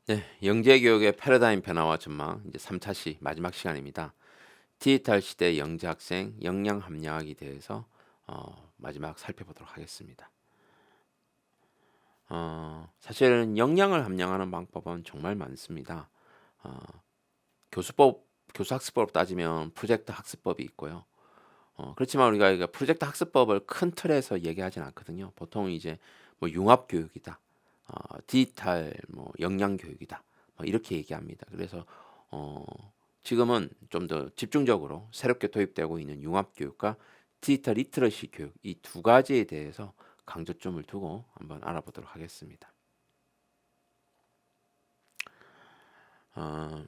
네, 영재교육의 패러다임 변화와 전망 이제 3차 시 마지막 시간입니다. 디지털 시대 영재 학생 역량 함량학에 대해서 마지막 살펴보도록 하겠습니다. 사실은 역량을 함량하는 방법은 정말 많습니다. 어, 교수학습법 따지면 프로젝트 학습법이 있고요. 그렇지만 우리가 이거 프로젝트 학습법을 큰 틀에서 얘기하진 않거든요. 보통 이제 뭐 융합 교육이다, 디지털 뭐 역량 교육이다, 뭐 이렇게 얘기합니다. 그래서 어, 지금은 좀 더 집중적으로 새롭게 도입되고 있는 융합 교육과 디지털 리터러시 교육 이 두 가지에 대해서 강조점을 두고 한번 알아보도록 하겠습니다. 어,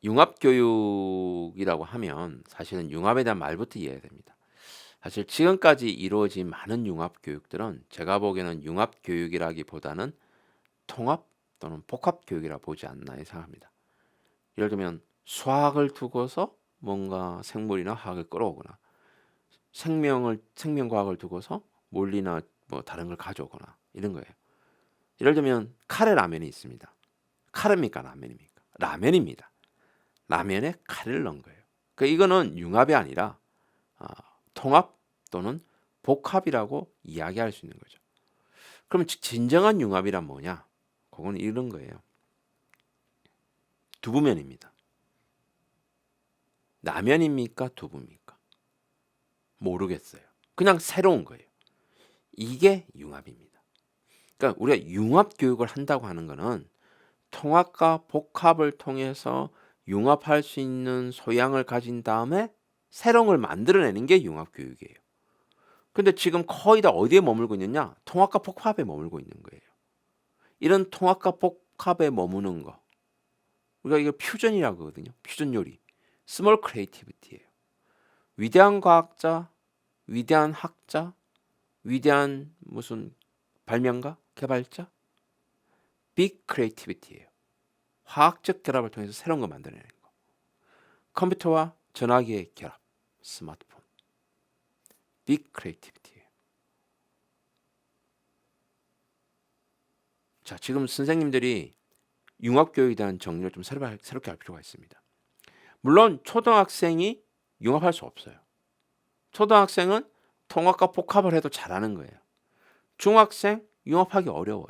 융합 교육이라고 하면 사실은 융합에 대한 말부터 이해해야 됩니다. 사실 지금까지 이루어진 많은 융합 교육들은 제가 보기에는 융합 교육이라기보다는 통합 또는 복합 교육이라 보지 않나 생각합니다. 예를 들면 수학을 두고서 뭔가 생물이나 화학을 끌어오거나 생명과학을 두고서 물리나 뭐 다른 걸 가져오거나 이런 거예요. 예를 들면 카레 라면이 있습니다. 카레입니까 라면입니까? 라면입니다. 라면에 카레를 넣은 거예요. 그러니까 이거는 융합이 아니라 아, 통합 또는 복합이라고 이야기할 수 있는 거죠. 그러면 진정한 융합이란 뭐냐? 그건 이런 거예요. 두부면입니다. 라면입니까? 두부입니까? 모르겠어요. 그냥 새로운 거예요. 이게 융합입니다. 그러니까 우리가 융합 교육을 한다고 하는 거는 통합과 복합을 통해서 융합할 수 있는 소양을 가진 다음에 새로운 걸 만들어내는 게 융합 교육이에요. 근데 지금 거의 다 어디에 머물고 있느냐? 통합과 복합에 머물고 있는 거예요. 이런 통합과 복합에 머무는 거. 우리가 이걸 퓨전이라고 하거든요. 퓨전 요리. 스몰 크리에이티비티예요. 위대한 과학자, 위대한 학자, 위대한 무슨 발명가, 개발자, 빅 크리에이티비티예요. 화학적 결합을 통해서 새로운 거 만들어내는 거. 컴퓨터와 전화기의 결합, 스마트폰. 빅 크리에이티비티예요. 자, 지금 선생님들이 융합교육에 대한 정리를 좀 새롭게 할 필요가 있습니다. 물론 초등학생이 융합할 수 없어요. 초등학생은 통합과 복합을 해도 잘하는 거예요. 중학생 융합하기 어려워요.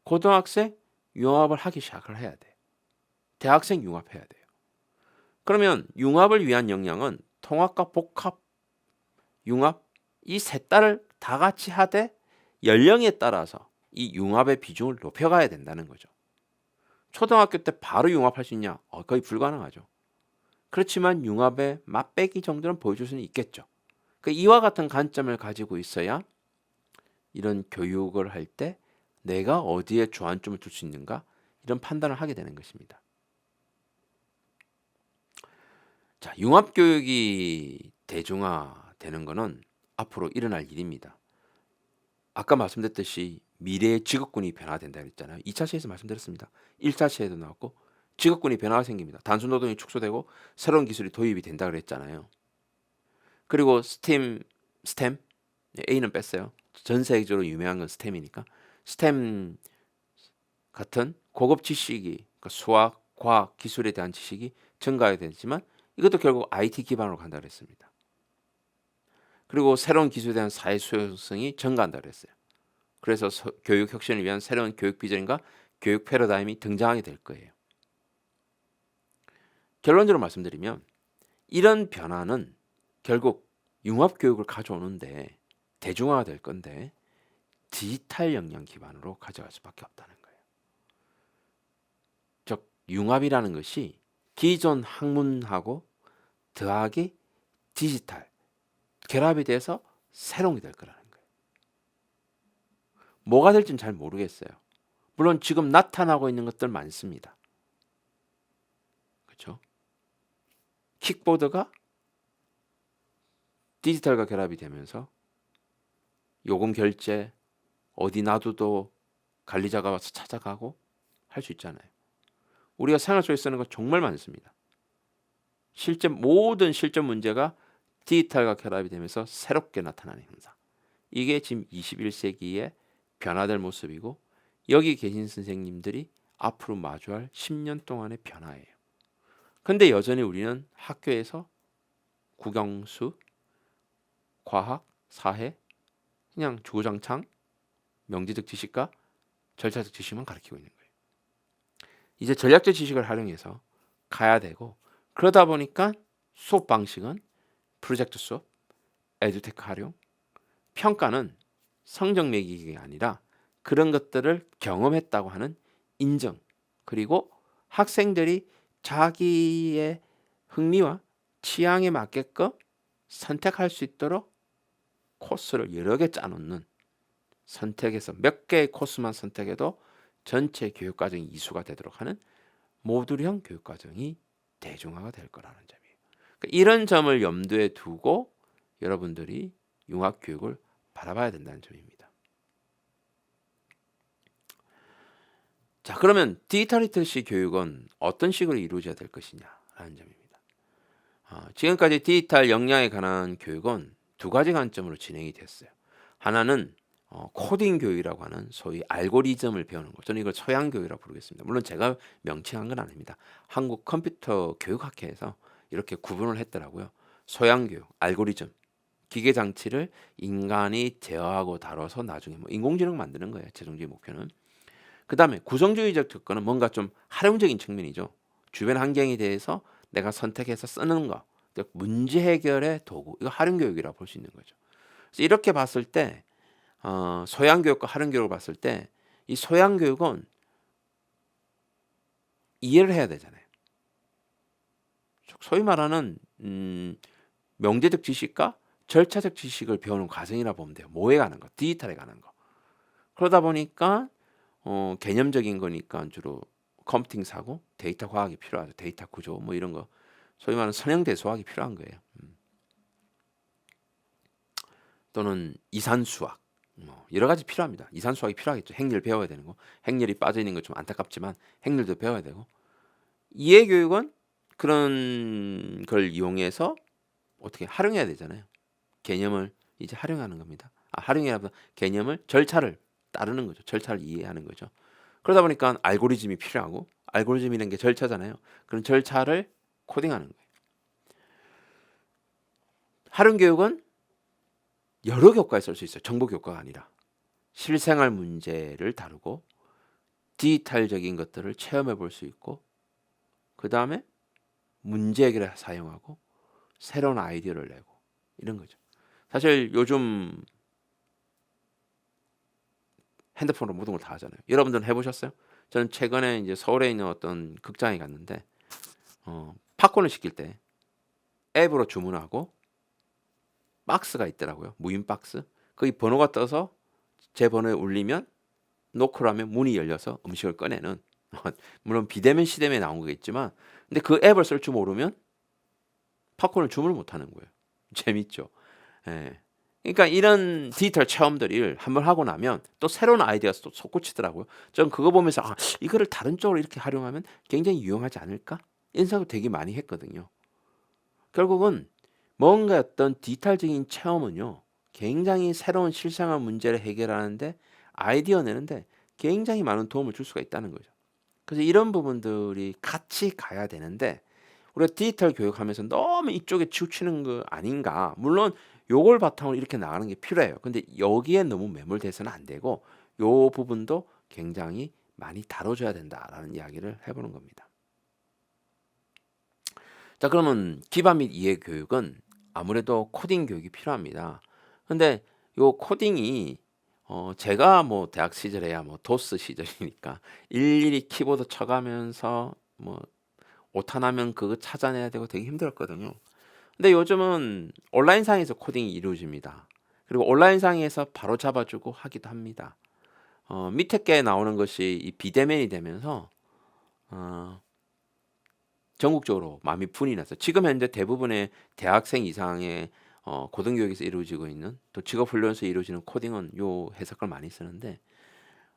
고등학생 융합을 하기 시작을 해야 돼요. 대학생 융합해야 돼요. 그러면 융합을 위한 역량은 통합과 복합, 융합 이 세 딸을 다 같이 하되 연령에 따라서 이 융합의 비중을 높여가야 된다는 거죠. 초등학교 때 바로 융합할 수 있냐? 거의 불가능하죠. 그렇지만 융합의 맛배기 정도는 보여줄 수는 있겠죠. 이와 같은 관점을 가지고 있어야 이런 교육을 할 때 내가 어디에 주안점을 둘 수 있는가 이런 판단을 하게 되는 것입니다. 자, 융합 교육이 대중화되는 것은 앞으로 일어날 일입니다. 아까 말씀드렸듯이 미래의 직업군이 변화된다 그랬잖아요. 2차 시에서 말씀드렸습니다. 1차 시에도 나왔고 직업군이 변화가 생깁니다. 단순 노동이 축소되고 새로운 기술이 도입이 된다 그랬잖아요. 그리고 스템, A는 뺐어요. 전 세계적으로 유명한 건 스템이니까 스템 같은 고급 지식이 그러니까 수학, 과학, 기술에 대한 지식이 증가해야 되지만 이것도 결국 IT 기반으로 간다 그랬습니다. 그리고 새로운 기술에 대한 사회 수용성이 증가한다 그랬어요. 그래서 교육 혁신을 위한 새로운 교육 비전과 교육 패러다임이 등장하게 될 거예요. 결론적으로 말씀드리면 이런 변화는 결국 융합 교육을 가져오는데 대중화가 될 건데 디지털 역량 기반으로 가져갈 수밖에 없다는 거예요. 즉 융합이라는 것이 기존 학문하고 더하기 디지털 결합이 돼서 새로운 게 될 거라는 거예요. 뭐가 될지는 잘 모르겠어요. 물론 지금 나타나고 있는 것들 많습니다. 그렇죠? 킥보드가 디지털과 결합이 되면서 요금 결제 어디 놔둬도 관리자가 와서 찾아가고 할 수 있잖아요. 우리가 생활 속에 쓰는 거 정말 많습니다. 모든 실전 문제가 디지털과 결합이 되면서 새롭게 나타나는 현상. 이게 지금 21세기의 변화될 모습이고 여기 계신 선생님들이 앞으로 마주할 10년 동안의 변화예요. 근데 여전히 우리는 학교에서 국영수, 과학, 사회, 그냥 주구장창 명제적 지식과 절차적 지식만 가르치고 있는 거예요. 이제 전략적 지식을 활용해서 가야 되고, 그러다 보니까 수업 방식은 프로젝트 수업, 에듀테크 활용, 평가는 성적 매기가 아니라 그런 것들을 경험했다고 하는 인정, 그리고 학생들이 자기의 흥미와 취향에 맞게끔 선택할 수 있도록 코스를 여러 개 짜놓는, 선택해서 몇 개의 코스만 선택해도 전체 교육과정이 이수가 되도록 하는 모듈형 교육과정이 대중화가 될 거라는 점이에요. 그러니까 이런 점을 염두에 두고 여러분들이 융합교육을 바라봐야 된다는 점입니다. 자, 그러면 디지털 리터러시 교육은 어떤 식으로 이루어져야 될 것이냐라는 점입니다. 지금까지 디지털 역량에 관한 교육은 두 가지 관점으로 진행이 됐어요. 하나는 코딩 교육이라고 하는 소위 알고리즘을 배우는 거. 저는 이걸 서양 교육이라고 부르겠습니다. 물론 제가 명칭한 건 아닙니다. 한국 컴퓨터 교육학회에서 이렇게 구분을 했더라고요. 서양 교육, 알고리즘, 기계 장치를 인간이 제어하고 다뤄서 나중에 뭐 인공지능 만드는 거예요. 최종적인 목표는. 그 다음에 구성주의적 접근은 뭔가 좀 활용적인 측면이죠. 주변 환경에 대해서 내가 선택해서 쓰는 거, 즉 문제 해결의 도구, 이거 활용 교육이라고 볼 수 있는 거죠. 그래서 이렇게 봤을 때 소양 교육과 활용 교육을 봤을 때 이 소양 교육은 이해를 해야 되잖아요. 소위 말하는 명제적 지식과 절차적 지식을 배우는 과정이라 보면 돼요. 뭐에 관한 거, 디지털에 관한 거. 그러다 보니까 개념적인 거니까 주로 컴퓨팅 사고, 데이터 과학이 필요하죠. 데이터 구조 뭐 이런 거, 소위 말하는 선형대수학이 필요한 거예요. 또는 이산수학, 뭐 여러 가지 필요합니다. 이산수학이 필요하겠죠. 행렬 배워야 되는 거, 행렬이 빠져 있는 거 좀 안타깝지만 행렬도 배워야 되고, 이해교육은 그런 걸 이용해서 어떻게 활용해야 되잖아요. 개념을 이제 활용하는 겁니다. 활용이라면 개념을, 절차를 따르는 거죠. 절차를 이해하는 거죠. 그러다 보니까 알고리즘이 필요하고, 알고리즘이라는 게 절차잖아요. 그런 절차를 코딩하는 거예요. 활용 교육은 여러 교과에 쓸 수 있어요. 정보 교과가 아니라 실생활 문제를 다루고 디지털적인 것들을 체험해 볼 수 있고, 그 다음에 문제 해결에 사용하고 새로운 아이디어를 내고 이런 거죠. 사실 요즘 핸드폰으로 모든 걸 다 하잖아요. 여러분들은 해보셨어요? 저는 최근에 이제 서울에 있는 어떤 극장에 갔는데 팝콘을 시킬 때 앱으로 주문하고 박스가 있더라고요. 무인 박스. 거기 번호가 떠서 제 번호에 울리면 노크를 하면 문이 열려서 음식을 꺼내는, 물론 비대면 시대에 나온 거겠지만, 근데 그 앱을 쓸 줄 모르면 팝콘을 주문을 못 하는 거예요. 재밌죠. 예. 그러니까 이런 디지털 체험들을 한번 하고 나면 또 새로운 아이디어가 또 솟구치더라고요. 저는 그거 보면서 이거를 다른 쪽으로 이렇게 활용하면 굉장히 유용하지 않을까? 이런 생각을 되게 많이 했거든요. 결국은 뭔가 어떤 디지털적인 체험은요, 굉장히 새로운 실생활 문제를 해결하는데, 아이디어 내는데 굉장히 많은 도움을 줄 수가 있다는 거죠. 그래서 이런 부분들이 같이 가야 되는데, 우리가 디지털 교육하면서 너무 이쪽에 치우치는 거 아닌가. 물론 요걸 바탕으로 이렇게 나가는 게 필요해요. 근데 여기에 너무 매몰돼서는 안 되고, 요 부분도 굉장히 많이 다뤄줘야 된다라는 이야기를 해보는 겁니다. 자, 그러면 기반 및 이해 교육은 아무래도 코딩 교육이 필요합니다. 근데 요 코딩이 제가 뭐 대학 시절에야 뭐 도스 시절이니까 일일이 키보드 쳐가면서 뭐 오타나면 그거 찾아내야 되고 되게 힘들었거든요. 근데 요즘은 온라인상에서 코딩이 이루어집니다. 그리고 온라인상에서 바로 잡아주고 하기도 합니다. 밑에 게 나오는 것이 이 비대면이 되면서 전국적으로 많이 분이 났어요. 지금 현재 대부분의 대학생 이상의 고등교육에서 이루어지고 있는, 또 직업훈련에서 이루어지는 코딩은 요 해석을 많이 쓰는데,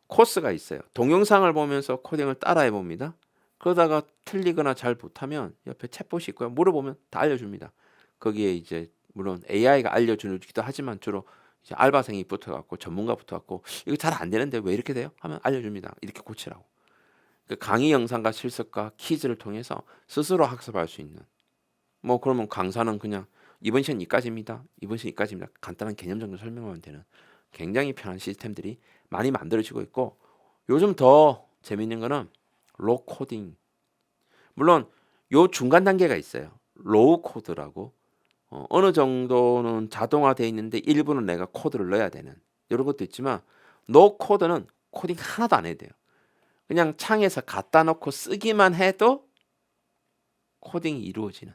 코스가 있어요. 동영상을 보면서 코딩을 따라해 봅니다. 그러다가 틀리거나 잘 못하면 옆에 챗봇이 있고요. 물어보면 다 알려줍니다. 거기에 이제 물론 AI가 알려주기도 하지만 주로 이제 알바생이 붙어갖고 전문가 붙어갖고 이거 잘 안 되는데 왜 이렇게 돼요? 하면 알려줍니다. 이렇게 고치라고. 그 강의 영상과 실습과 퀴즈를 통해서 스스로 학습할 수 있는 뭐 그러면 강사는 그냥 이번 시간 이까지입니다. 이번 시간 이까지입니다. 간단한 개념 정도 설명하면 되는 굉장히 편한 시스템들이 많이 만들어지고 있고 요즘 더 재밌는 거는 로우 코딩. 물론 요 중간 단계가 있어요. 로우 코드라고 어느 정도는 자동화되어 있는데 일부는 내가 코드를 넣어야 되는 이런 것도 있지만 노 코드는 코딩 하나도 안 해도 돼요. 그냥 창에서 갖다 놓고 쓰기만 해도 코딩이 이루어지는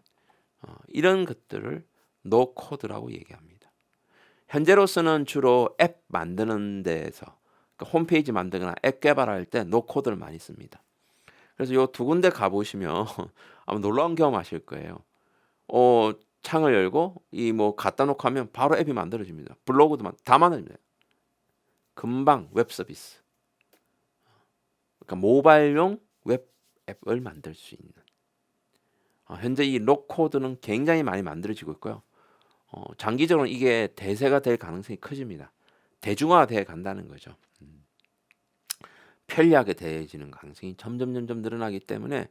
이런 것들을 노 코드라고 얘기합니다. 현재로서는 주로 앱 만드는 데에서 그러니까 홈페이지 만들거나 앱 개발할 때 노 코드를 많이 씁니다. 그래서 요 두 군데 가보시면 아마 놀라운 경험 하실 거예요. 창을 열고 이 뭐 갖다 놓고 하면 바로 앱이 만들어집니다. 블로그도 다 만들어집니다. 금방 웹 서비스. 그러니까 모바일용 웹 앱을 만들 수 있는. 현재 이 로코드는 굉장히 많이 만들어지고 있고요. 장기적으로 이게 대세가 될 가능성이 커집니다. 대중화돼 간다는 거죠. 편리하게 되어지는 가능성이 점점 늘어나기 때문에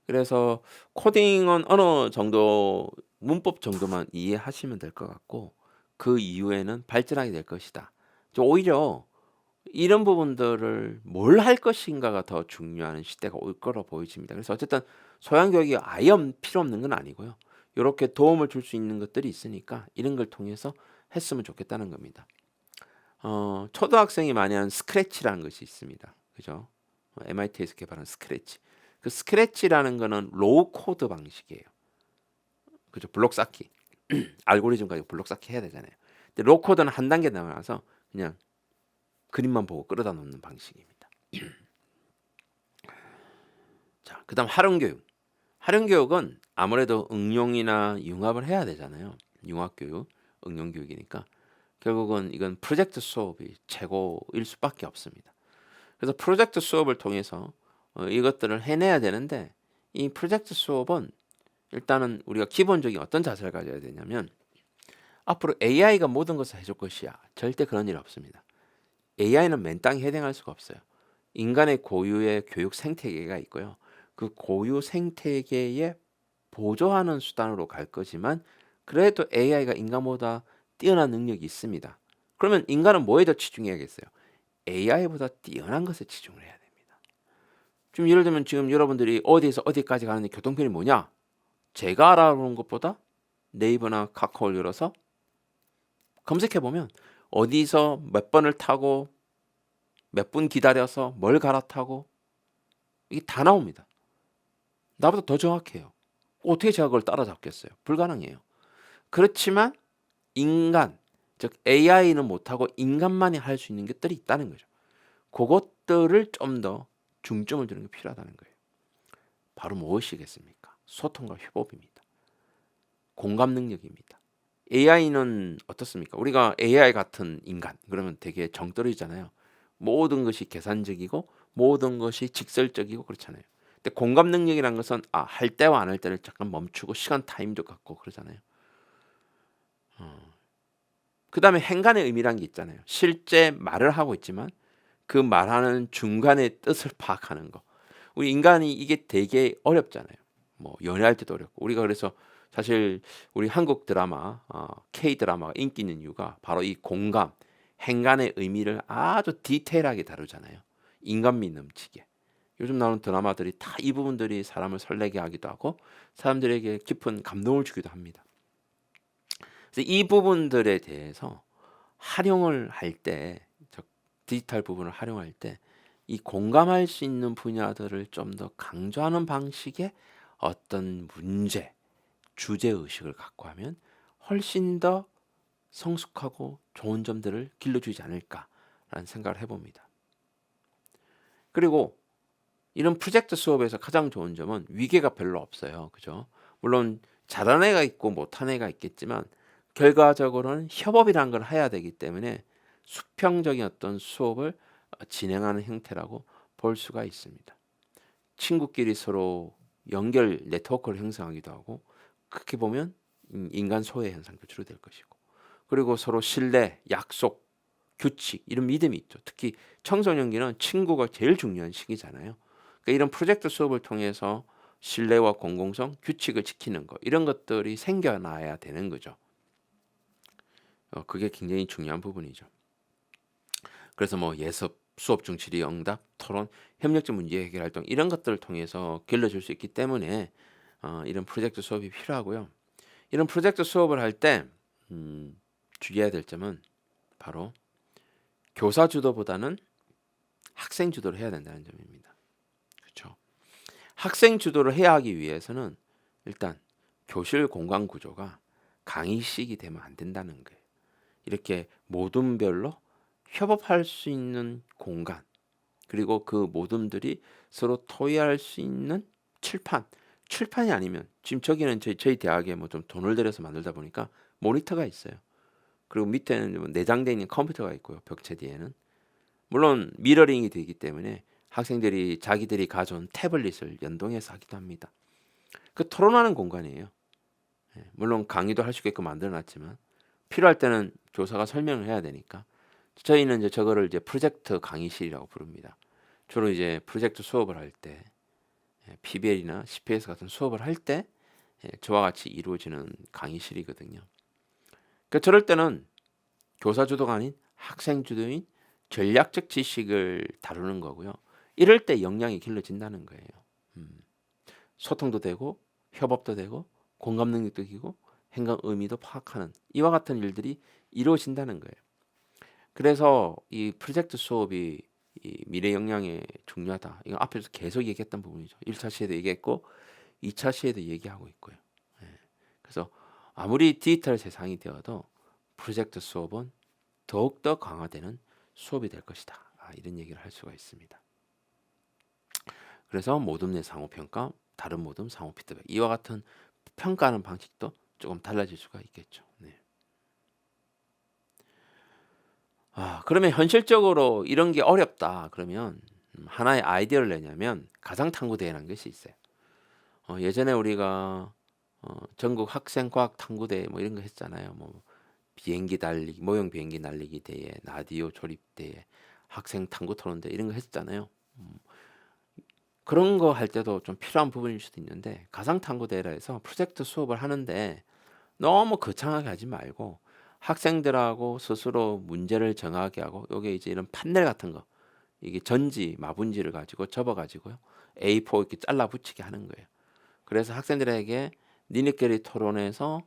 그래서 코딩은 어느 정도 문법 정도만 이해하시면 될 것 같고 그 이후에는 발전하게 될 것이다. 오히려 이런 부분들을 뭘 할 것인가가 더 중요한 시대가 올 거로 보여집니다. 그래서 어쨌든 소양 교육이 아예 필요 없는 건 아니고요. 이렇게 도움을 줄 수 있는 것들이 있으니까 이런 걸 통해서 했으면 좋겠다는 겁니다. 초등학생이 많이 하는 스크래치라는 것이 있습니다. 그죠? MIT에서 개발한 스크래치. 그 스크래치라는 거는 로우 코드 방식이에요. 그죠? 블록 쌓기. 알고리즘 가지고 블록 쌓기 해야 되잖아요. 근데 로우 코드는 한 단계 나가서 그냥 그림만 보고 끌어다 놓는 방식입니다. 자, 그다음 활용교육. 활용교육은 아무래도 응용이나 융합을 해야 되잖아요. 융합교육, 응용교육이니까 결국은 이건 프로젝트 수업이 최고일 수밖에 없습니다. 그래서 프로젝트 수업을 통해서 이것들을 해내야 되는데 이 프로젝트 수업은 일단은 우리가 기본적인 어떤 자세를 가져야 되냐면 앞으로 AI가 모든 것을 해줄 것이야. 절대 그런 일 없습니다. AI는 맨땅에 해당할 수가 없어요. 인간의 고유의 교육 생태계가 있고요. 그 고유 생태계에 보조하는 수단으로 갈 거지만 그래도 AI가 인간보다 뛰어난 능력이 있습니다. 그러면 인간은 뭐에 더 치중해야겠어요? AI보다 뛰어난 것에 치중을 해야 됩니다. 좀 예를 들면 지금 여러분들이 어디에서 어디까지 가는데 교통편이 뭐냐? 제가 알아보는 것보다 네이버나 카카오를 열어서 검색해보면 어디서 몇 번을 타고 몇 분 기다려서 뭘 갈아타고 이게 다 나옵니다. 나보다 더 정확해요. 어떻게 제가 그걸 따라잡겠어요? 불가능해요. 그렇지만 인간, 즉 AI는 못하고 인간만이 할 수 있는 것들이 있다는 거죠. 그것들을 좀 더 중점을 두는 게 필요하다는 거예요. 바로 무엇이겠습니까? 소통과 협업입니다. 공감 능력입니다. AI는 어떻습니까? 우리가 AI 같은 인간 그러면 되게 정 떨어지잖아요. 모든 것이 계산적이고 모든 것이 직설적이고 그렇잖아요. 근데 공감 능력이란 것은 할 때와 안 할 때를 잠깐 멈추고 시간 타임도 갖고 그러잖아요. 그 다음에 행간의 의미란 게 있잖아요. 실제 말을 하고 있지만 그 말하는 중간의 뜻을 파악하는 거. 우리 인간이 이게 되게 어렵잖아요. 뭐 연애할 때도 어렵고 우리가 그래서 사실 우리 한국 드라마, K 드라마가 인기 있는 이유가 바로 이 공감, 행간의 의미를 아주 디테일하게 다루잖아요. 인간미 넘치게. 요즘 나오는 드라마들이 다 이 부분들이 사람을 설레게 하기도 하고 사람들에게 깊은 감동을 주기도 합니다. 그래서 이 부분들에 대해서 활용을 할 때, 디지털 부분을 활용할 때 이 공감할 수 있는 분야들을 좀 더 강조하는 방식의 어떤 문제, 주제 의식을 갖고 하면 훨씬 더 성숙하고 좋은 점들을 길러주지 않을까라는 생각을 해봅니다. 그리고 이런 프로젝트 수업에서 가장 좋은 점은 위계가 별로 없어요. 그죠? 물론 잘하는 애가 있고 못하는 애가 있겠지만 결과적으로는 협업이라는 걸 해야 되기 때문에 수평적인 어떤 수업을 진행하는 형태라고 볼 수가 있습니다. 친구끼리 서로 연결 네트워크를 형성하기도 하고 그렇게 보면 인간 소외 현상도 줄어들 것이고 그리고 서로 신뢰, 약속, 규칙 이런 믿음이 있죠. 특히 청소년기는 친구가 제일 중요한 시기잖아요. 그러니까 이런 프로젝트 수업을 통해서 신뢰와 공공성, 규칙을 지키는 거 이런 것들이 생겨나야 되는 거죠. 그게 굉장히 중요한 부분이죠. 그래서 뭐 예습, 수업 중 질의 응답, 토론, 협력적 문제 해결 활동 이런 것들을 통해서 길러줄 수 있기 때문에 이런 프로젝트 수업이 필요하고요. 이런 프로젝트 수업을 할 때 주의해야 될 점은 바로 교사 주도보다는 학생 주도를 해야 된다는 점입니다. 그렇죠? 학생 주도를 해야 하기 위해서는 일단 교실 공간 구조가 강의식이 되면 안 된다는 거예요. 이렇게 모둠별로 협업할 수 있는 공간 그리고 그 모둠들이 서로 토의할 수 있는 칠판이 아니면 지금 저기는 저희 대학에 뭐 좀 돈을 들여서 만들다 보니까 모니터가 있어요. 그리고 밑에는 뭐 내장되어 있는 컴퓨터가 있고요. 벽체 뒤에는 물론 미러링이 되기 때문에 학생들이 자기들이 가져온 태블릿을 연동해서 하기도 합니다. 그 토론하는 공간이에요. 물론 강의도 할 수 있게끔 만들어놨지만 필요할 때는 교사가 설명을 해야 되니까 저희는 이제 저거를 이제 프로젝트 강의실이라고 부릅니다. 주로 이제 프로젝트 수업을 할 때 PBL이나 CPS 같은 수업을 할 때 저와 같이 이루어지는 강의실이거든요. 그러니까 저럴 때는 교사 주도가 아닌 학생 주도인 전략적 지식을 다루는 거고요. 이럴 때 역량이 길러진다는 거예요. 소통도 되고 협업도 되고 공감 능력도 기고 행동 의미도 파악하는 이와 같은 일들이 이루어진다는 거예요. 그래서 이 프로젝트 수업이 이 미래 역량에 중요하다. 이거 앞에서 계속 얘기했던 부분이죠. 1차 시에도 얘기했고 2차 시에도 얘기하고 있고요. 그래서 아무리 디지털 세상이 되어도 프로젝트 수업은 더욱더 강화되는 수업이 될 것이다. 이런 얘기를 할 수가 있습니다. 그래서 모둠 내 상호평가, 다른 모둠 상호 피드백 이와 같은 평가하는 방식도 조금 달라질 수가 있겠죠. 네. 그러면 현실적으로 이런 게 어렵다. 그러면 하나의 아이디어를 내냐면 가상탐구대회라는 것이 있어요. 예전에 우리가 전국 학생과학탐구대회 뭐 이런 거 했잖아요. 뭐 비행기 달리기, 모형 비행기 날리기 대회, 라디오 조립 대회, 학생 탐구 토론 대회 이런 거 했잖아요. 그런 거 할 때도 좀 필요한 부분일 수도 있는데 가상 탐구 대회라 해서 프로젝트 수업을 하는데 너무 거창하게 하지 말고 학생들하고 스스로 문제를 정하게 하고 요게 이제 이런 판넬 같은 거 이게 전지 마분지를 가지고 접어 가지고요. A4 이렇게 잘라 붙이게 하는 거예요. 그래서 학생들에게 니네끼리 토론해서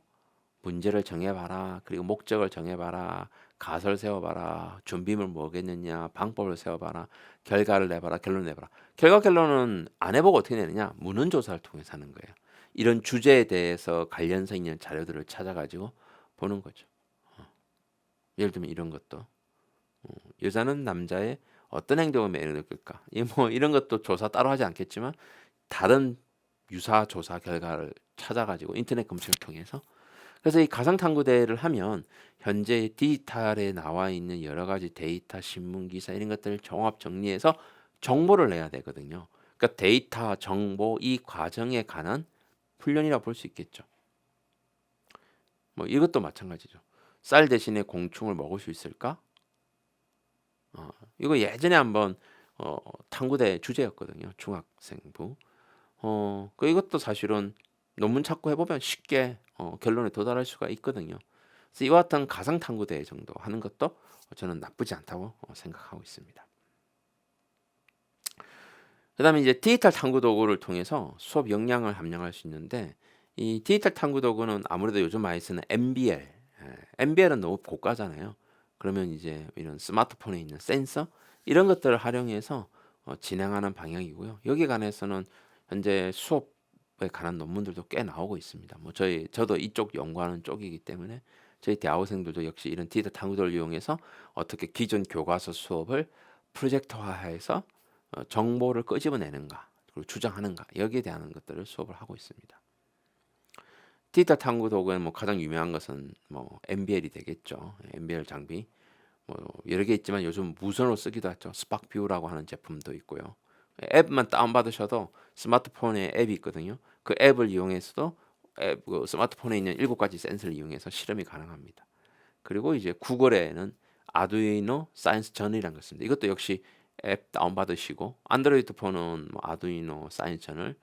문제를 정해봐라. 그리고 목적을 정해봐라. 가설 세워봐라. 준비물 뭐겠느냐. 방법을 세워봐라. 결과를 내봐라. 결론 내봐라. 결과 결론은 안 해보고 어떻게 내느냐. 문헌 조사를 통해서 하는 거예요. 이런 주제에 대해서 관련성 있는 자료들을 찾아가지고 보는 거죠. 예를 들면 이런 것도 여자는 남자의 어떤 행동을 매력을 느낄까? 뭐 이런 것도 조사 따로 하지 않겠지만 다른 유사 조사 결과를 찾아가지고 인터넷 검색을 통해서 그래서 이 가상탐구대회를 하면 현재 디지털에 나와 있는 여러 가지 데이터, 신문 기사 이런 것들을 종합 정리해서 정보를 내야 되거든요. 그러니까 데이터, 정보 이 과정에 관한 훈련이라고 볼 수 있겠죠. 뭐 이것도 마찬가지죠. 쌀 대신에 공충을 먹을 수 있을까? 이거 예전에 한번 탐구대 주제였거든요. 중학생부. 이것도 사실은 논문 찾고 해보면 쉽게 결론에 도달할 수가 있거든요. 그래서 이와 같은 가상 탐구대 정도 하는 것도 저는 나쁘지 않다고 생각하고 있습니다. 그다음에 이제 디지털 탐구 도구를 통해서 수업 역량을 함량할 수 있는데 이 디지털 탐구 도구는 아무래도 요즘 많이 쓰는 MBL, MBL은 너무 고가잖아요. 그러면 이제 이런 스마트폰에 있는 센서 이런 것들을 활용해서 진행하는 방향이고요. 여기에 관해서는 현재 수업에 관한 논문들도 꽤 나오고 있습니다. 뭐 저도 이쪽 연구하는 쪽이기 때문에 저희 대학생들도 역시 이런 디지털 탐구도를 이용해서 어떻게 기존 교과서 수업을 프로젝터화해서 정보를 끄집어내는가 그리고 주장하는가 여기에 대한 것들을 수업을 하고 있습니다. 디지털 탐구 도구에는 뭐 가장 유명한 것은 뭐 MBL이 되겠죠. MBL 장비 뭐 여러 개 있지만 요즘 무선으로 쓰기도 하죠. 스팍뷰라고 하는 제품도 있고요. 앱만 다운받으셔도 스마트폰에 앱이 있거든요. 그 앱을 이용해서도 그 스마트폰에 있는 7가지 센서를 이용해서 실험이 가능합니다. 그리고 이제 구글에는 아두이노 사이언스 저널이라는 거 있습니다. 이것도 역시 앱 다운받으시고 안드로이드 폰은 뭐 아두이노 사이언스 저널,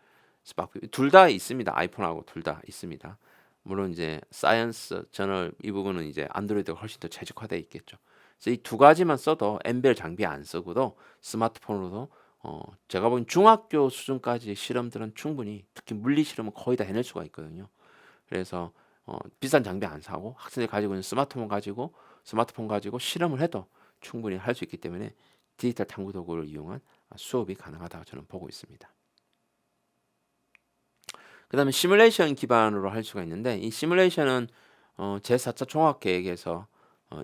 스파크 둘 다 있습니다. 아이폰하고 둘 다 있습니다. 물론 이제 사이언스 저널 이 부분은 이제 안드로이드가 훨씬 더 최적화되어 있겠죠. 그래서 이 두 가지만 써도 엠벨 장비 안 쓰고도 스마트폰으로도 제가 본 중학교 수준까지의 실험들은 충분히 특히 물리 실험은 거의 다 해낼 수가 있거든요. 그래서 비싼 장비 안 사고 학생들이 가지고 있는 스마트폰 가지고 실험을 해도 충분히 할 수 있기 때문에 디지털 탐구 도구를 이용한 수업이 가능하다고 저는 보고 있습니다. 그 다음에 시뮬레이션 기반으로 할 수가 있는데 이 시뮬레이션은 제4차 종합계획에서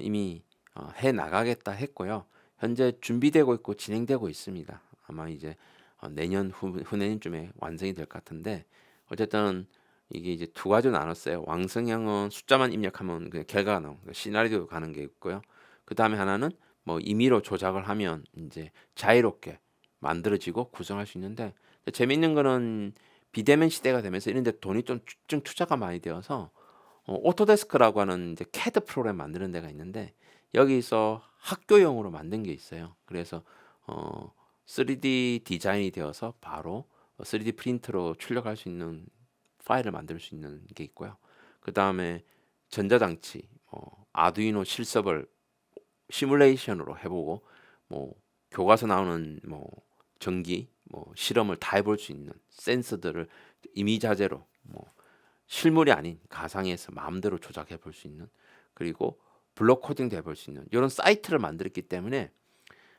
이미 해 나가겠다 했고요. 현재 준비되고 있고 진행되고 있습니다. 아마 이제 내년 후내년쯤에 완성이 될 것 같은데 어쨌든 이게 이제 두 가지로 나눴어요. 왕성형은 숫자만 입력하면 그냥 결과가 나오는 시나리오 가는 게 있고요. 그 다음에 하나는 뭐 임의로 조작을 하면 이제 자유롭게 만들어지고 구성할 수 있는데 재밌는 거는 비대면 시대가 되면서 이런 데 돈이 좀 투자가 많이 되어서 오토데스크라고 하는 이제 CAD 프로그램 만드는 데가 있는데 여기서 학교용으로 만든 게 있어요. 그래서 3D 디자인이 되어서 바로 3D 프린터로 출력할 수 있는 파일을 만들 수 있는 게 있고요. 그 다음에 전자장치, 아두이노 실습을 시뮬레이션으로 해보고 뭐 교과서 나오는 뭐 전기, 뭐 실험을 다 해볼 수 있는 센서들을 이미자재로 뭐 실물이 아닌 가상에서 마음대로 조작해 볼 수 있는 그리고 블록 코딩도 해볼 수 있는 이런 사이트를 만들었기 때문에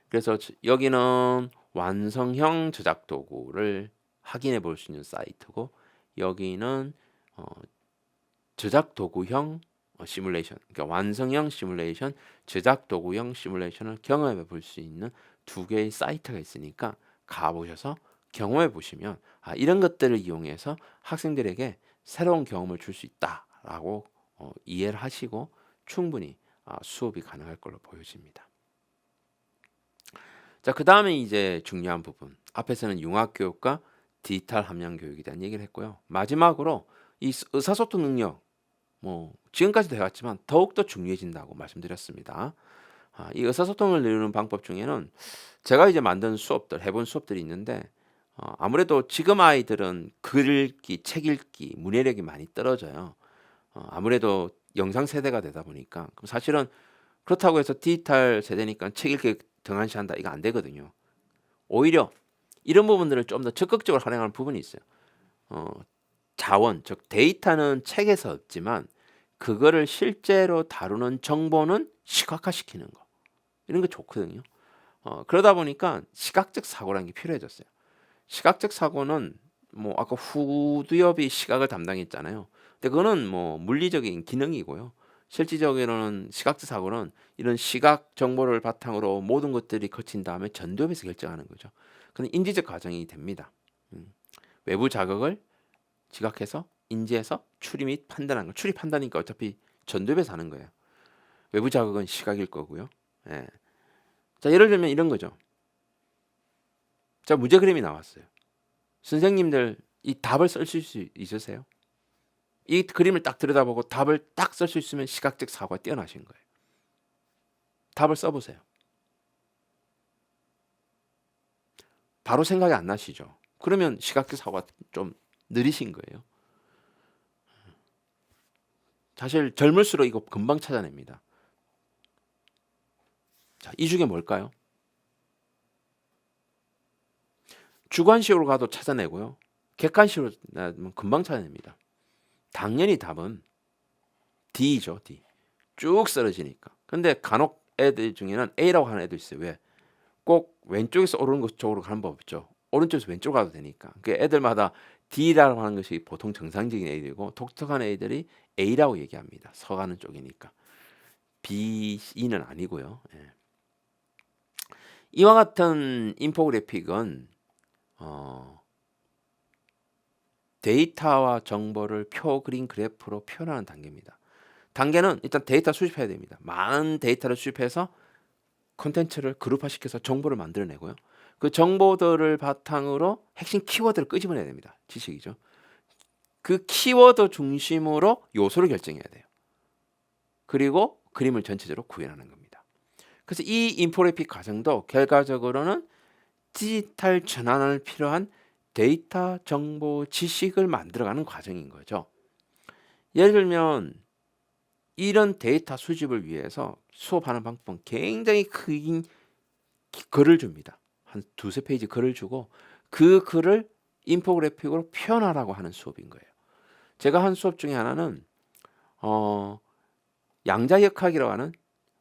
그래서 여기는 완성형 제작 도구를 확인해 볼 수 있는 사이트고 여기는 제작 도구형 시뮬레이션, 그러니까 완성형 시뮬레이션, 제작 도구형 시뮬레이션을 경험해 볼 수 있는 두 개의 사이트가 있으니까 가보셔서 경험해 보시면 이런 것들을 이용해서 학생들에게 새로운 경험을 줄 수 있다라고 이해를 하시고 충분히 수업이 가능할 걸로 보여집니다. 자, 그 다음에 이제 중요한 부분. 앞에서는 융합교육과 디지털 함량 교육에 대한 얘기를 했고요. 마지막으로 이 의사소통 능력, 뭐 지금까지도 해왔지만 더욱더 중요해진다고 말씀드렸습니다. 이 의사소통을 이루는 방법 중에는 제가 이제 만든 수업들, 해본 수업들이 있는데 아무래도 지금 아이들은 글 읽기, 책 읽기, 문해력이 많이 떨어져요. 아무래도 영상 세대가 되다 보니까 그럼 사실은 그렇다고 해서 디지털 세대니까 책 읽기 등한시한다 이거 안 되거든요. 오히려 이런 부분들을 좀 더 적극적으로 활용하는 부분이 있어요. 자원, 즉 데이터는 책에서 없지만 그거를 실제로 다루는 정보는 시각화시키는 거. 이런 거 좋거든요. 그러다 보니까 시각적 사고라는 게 필요해졌어요. 시각적 사고는 뭐 아까 후두엽이 시각을 담당했잖아요. 근데 그거는 뭐 물리적인 기능이고요. 실질적으로는 시각적 사고는 이런 시각 정보를 바탕으로 모든 것들이 거친 다음에 전두엽에서 결정하는 거죠. 그건 인지적 과정이 됩니다. 외부 자극을 지각해서 인지해서 추리 및 판단하는 거. 추리 판단이니까 어차피 전두엽에서 하는 거예요. 외부 자극은 시각일 거고요. 예. 자, 예를 들면 이런 거죠. 자, 문제 그림이 나왔어요. 선생님들 이 답을 쓸 수 있으세요? 이 그림을 딱 들여다보고 답을 딱 쓸 수 있으면 시각적 사고가 뛰어나신 거예요. 답을 써보세요. 바로 생각이 안 나시죠? 그러면 시각적 사고가 좀 느리신 거예요. 사실 젊을수록 이거 금방 찾아냅니다. 자, 이 중에 뭘까요? 주관식으로 가도 찾아내고요. 객관식으로 나면 금방 찾아냅니다. 당연히 답은 D죠. D. 쭉 쓰러지니까. 근데 간혹 애들 중에는 A라고 하는 애도 있어요. 왜? 꼭 왼쪽에서 오른 쪽으로 가는 법 없죠. 오른쪽에서 왼쪽으로 가도 되니까. 그 애들마다 D라고 하는 것이 보통 정상적인 애들이고 독특한 애들이 A라고 얘기합니다. 서가는 쪽이니까. B, E는 아니고요. 예. 이와 같은 인포그래픽은 데이터와 정보를 표, 그림, 그래프로 표현하는 단계입니다. 단계는 일단 데이터 수집해야 됩니다. 많은 데이터를 수집해서 콘텐츠를 그룹화시켜서 정보를 만들어내고요. 그 정보들을 바탕으로 핵심 키워드를 끄집어내야 됩니다. 지식이죠. 그 키워드 중심으로 요소를 결정해야 돼요. 그리고 그림을 전체적으로 구현하는 겁니다. 그래서 이 인포그래픽 과정도 결과적으로는 디지털 전환을 필요한 데이터, 정보, 지식을 만들어가는 과정인 거죠. 예를 들면 이런 데이터 수집을 위해서 수업하는 방법은 굉장히 큰 글을 줍니다. 한 두세 페이지 글을 주고 그 글을 인포그래픽으로 표현하라고 하는 수업인 거예요. 제가 한 수업 중에 하나는 양자역학이라고 하는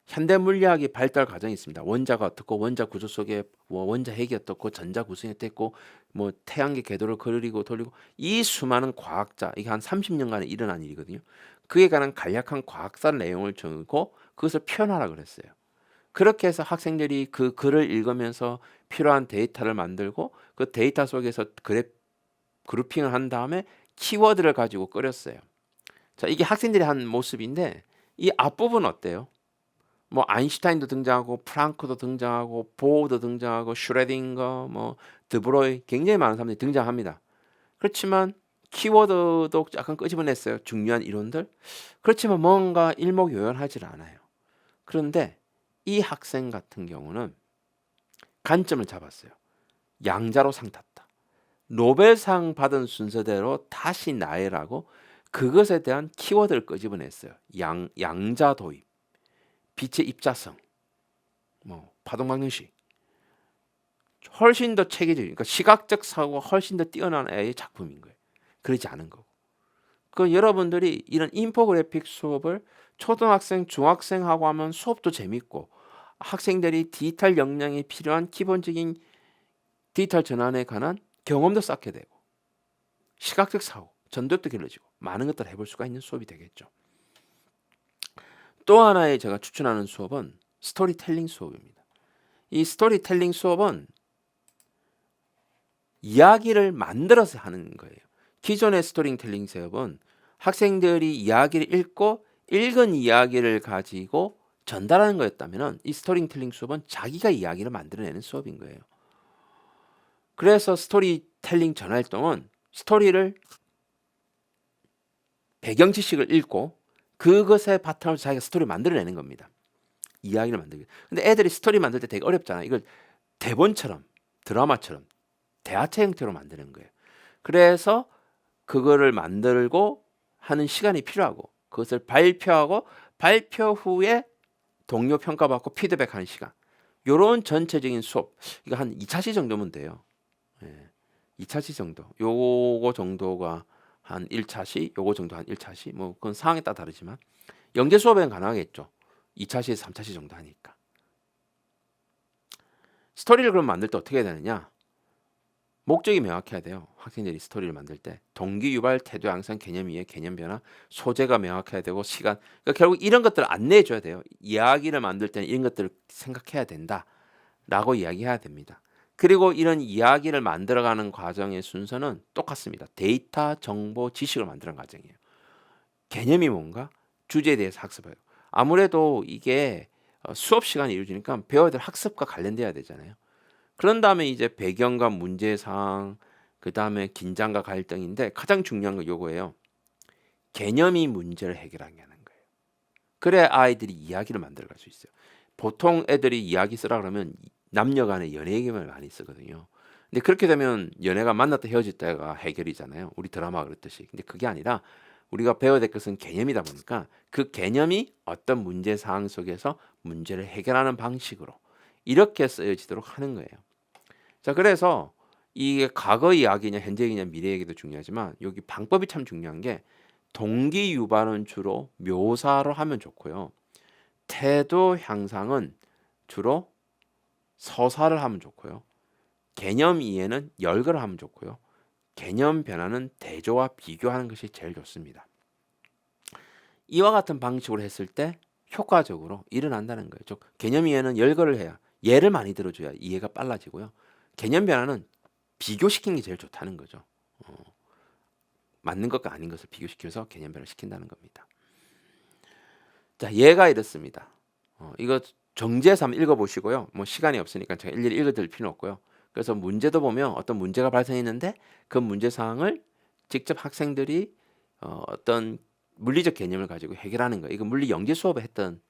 현대 물리학의 발달 과정이 있습니다. 원자가 어떻고 원자 구조 속에 원자 핵이 어떻고 전자 구성이 어떻고 뭐 태양계 궤도를 그리고 돌리고 이 수많은 과학자 이게 한 30년간에 일어난 일이거든요. 그에 관한 간략한 과학사 내용을 적고 그것을 표현하라 그랬어요. 그렇게 해서 학생들이 그 글을 읽으면서 필요한 데이터를 만들고 그 데이터 속에서 그룹핑을 한 다음에 키워드를 가지고 끓였어요. 자, 이게 학생들이 한 모습인데 이 앞부분 어때요? 뭐 아인슈타인도 등장하고 프랑크도 등장하고 보어도 등장하고 슈레딩거 뭐 드브로이 굉장히 많은 사람들이 등장합니다. 그렇지만 키워드도 약간 끄집어냈어요. 중요한 이론들. 그렇지만 뭔가 일목요연하지 않아요. 그런데 이 학생 같은 경우는 관점을 잡았어요. 양자로 상 탔다. 노벨상 받은 순서대로 다시 나열하고 그것에 대한 키워드를 끄집어냈어요. 양자 도입, 빛의 입자성, 뭐 파동 방정식. 훨씬 더 체계적, 그러니까 시각적 사고가 훨씬 더 뛰어난 애의 작품인 거예요. 그러지 않은 거고. 그 여러분들이 이런 인포그래픽 수업을 초등학생, 중학생하고 하면 수업도 재밌고 학생들이 디지털 역량이 필요한 기본적인 디지털 전환에 관한 경험도 쌓게 되고 시각적 사고, 전도도 길러지고 많은 것들을 해볼 수가 있는 수업이 되겠죠. 또 하나의 제가 추천하는 수업은 스토리텔링 수업입니다. 이 스토리텔링 수업은 이야기를 만들어서 하는 거예요. 기존의 스토리텔링 수업은 학생들이 이야기를 읽고 읽은 이야기를 가지고 전달하는 거였다면 이 스토리텔링 수업은 자기가 이야기를 만들어내는 수업인 거예요. 그래서 스토리텔링 전활동은 스토리를 배경 지식을 읽고 그것에 바탕으로 자기가 스토리 만들어내는 겁니다. 이야기를 만들기. 근데 애들이 스토리 만들 때 되게 어렵잖아요. 이걸 대본처럼 드라마처럼 대화체 형태로 만드는 거예요. 그래서 그거를 만들고 하는 시간이 필요하고 그것을 발표하고 발표 후에 동료 평가받고 피드백하는 시간. 요런 전체적인 수업. 이거 한 2차시 정도면 돼요. 예. 2차시 정도. 요거 정도가 한 1차시, 요거 정도 한 1차시. 뭐 그건 상황에 따라 다르지만 영재 수업에는 가능하겠죠. 2차시에서 3차시 정도 하니까. 스토리를 그럼 만들 때 어떻게 해야 되느냐? 목적이 명확해야 돼요. 학생들이 스토리를 만들 때 동기 유발, 태도 양상, 개념 이해, 개념 변화, 소재가 명확해야 되고 시간. 그러니까 결국 이런 것들을 안내해 줘야 돼요. 이야기를 만들 때는 이런 것들을 생각해야 된다라고 이야기해야 됩니다. 그리고 이런 이야기를 만들어가는 과정의 순서는 똑같습니다. 데이터, 정보, 지식을 만드는 과정이에요. 개념이 뭔가? 주제에 대해서 학습해요. 아무래도 이게 수업 시간이 이루어지니까 배워야 될 학습과 관련돼야 되잖아요. 그런 다음에 이제 배경과 문제상, 그 다음에 긴장과 갈등인데 가장 중요한 건 요거예요. 개념이 문제를 해결하게 하는 거예요. 그래야 아이들이 이야기를 만들어갈 수 있어요. 보통 애들이 이야기 쓰라 그러면 남녀 간의 연애 얘기를 많이 쓰거든요. 근데 그렇게 되면 연애가 만났다 헤어졌다가 해결이잖아요. 우리 드라마 그랬듯이. 근데 그게 아니라 우리가 배워야 될 것은 개념이다 보니까 그 개념이 어떤 문제 사항 속에서 문제를 해결하는 방식으로 이렇게 쓰여지도록 하는 거예요. 자, 그래서 이게 과거 이야기냐 현재 얘기냐 미래 얘기도 중요하지만 여기 방법이 참 중요한 게 동기 유발은 주로 묘사로 하면 좋고요. 태도 향상은 주로 서사를 하면 좋고요. 개념 이해는 열거를 하면 좋고요. 개념 변화는 대조와 비교하는 것이 제일 좋습니다. 이와 같은 방식으로 했을 때 효과적으로 일어난다는 거예요. 즉 개념 이해는 열거를 해야 예를 많이 들어줘야 이해가 빨라지고요. 개념 변화는 비교시키는 게 제일 좋다는 거죠. 맞는 것과 아닌 것을 비교시켜서 개념 변화를 시킨다는 겁니다. 자, 예가 이렇습니다. 이거 정제해서 한번 읽어보시고요. 뭐 시간이 없으니까 제가 일일이 읽어드릴 필요는 없고요. 그래서 문제도 보면 어떤 문제가 발생했는데 그 문제 사항을 직접 학생들이 어떤 물리적 개념을 가지고 해결하는 거예요. 이거 물리 영재 수업에 했던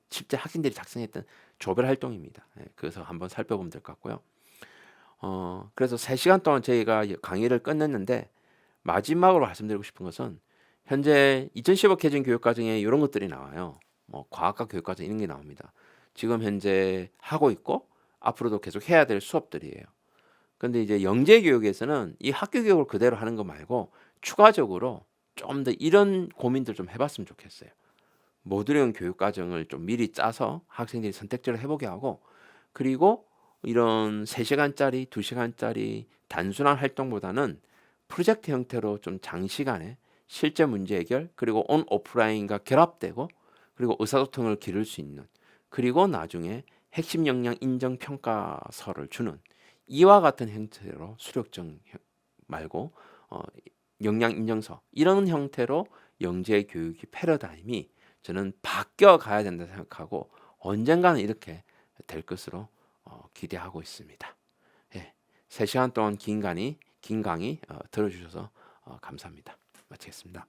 실제 학생들이 작성했던 조별 활동입니다. 예, 그래서 한번 살펴보면 될 것 같고요. 그래서 3시간 동안 저희가 강의를 끝냈는데 마지막으로 말씀드리고 싶은 것은 현재 2015 개정 교육과정에 이런 것들이 나와요. 뭐 과학과 교육과정 이런 게 나옵니다. 지금 현재 하고 있고 앞으로도 계속 해야 될 수업들이에요. 근데 이제 영재 교육에서는 이 학교 교육을 그대로 하는 거 말고 추가적으로 좀 더 이런 고민들 좀 해봤으면 좋겠어요. 모듈형 교육 과정을 좀 미리 짜서 학생들이 선택지를 해보게 하고, 그리고 이런 3시간짜리, 2시간짜리 단순한 활동보다는 프로젝트 형태로 좀 장시간에 실제 문제 해결, 그리고 온 오프라인과 결합되고, 그리고 의사소통을 기를 수 있는, 그리고 나중에 핵심 역량 인정 평가서를 주는 이와 같은 형태로 수료증 말고 역량 인정서 이런 형태로 영재 교육이 패러다임이 저는 바뀌어 가야 된다 생각하고 언젠가는 이렇게 될 것으로 기대하고 있습니다. 예, 3시간 동안 긴 강의 들어주셔서 감사합니다. 마치겠습니다.